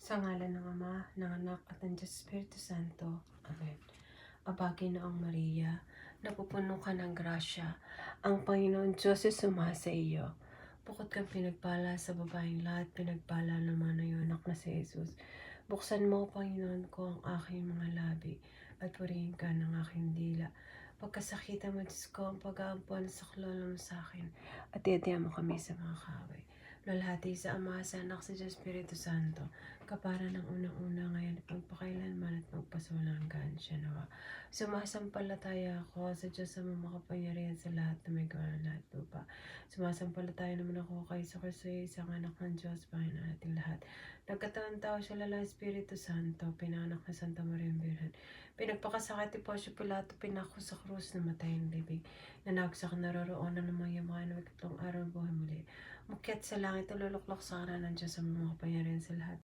Sa ngalan ng Ama, ng Anak, at ng Diyos Espiritu Santo. Amen. Abagay Noong Maria, napupuno ka ng grasya, ang Panginoon Diyos ay sumasa iyo. Bukod kang pinagpala sa babaeng lahat, pinagpala naman ang iyong anak na si Jesus. Buksan mo, Panginoon ko, ang aking mga labi, at purihin ka ng aking dila. Pagkasakitan mo, Diyos ko, ang pag-aampuan sa klolo mo sa akin, at iatihan mo kami sa mga kaaway. Lalhati sa Ama, sa Anak, sa Diyos Espiritu Santo, kapara ng unang-una ngayon at magpakailanman at magpasawalang hanggan siya nawa. Sumasampalataya ako sa Diyos sa makapangyarihan sa lahat na may gawa ng lahat lupa. Sumasampalataya naman ako kay Kristo, isang anak ng Diyos, Panginoon nating lahat. Nagkataon tao siya, lala Espiritu Santo, pinanganak na Santa Maria Birhen. Pinagpakasakit ni Poncio Pilato, pinako sa krus, namatay ang libing. Nanagsak naroroonan ng mga yaman, na ikatlong araw buhay muli. Mukyat sa langit, luluklok sa kanan ng Diyos sa makapangyarihan sa lahat.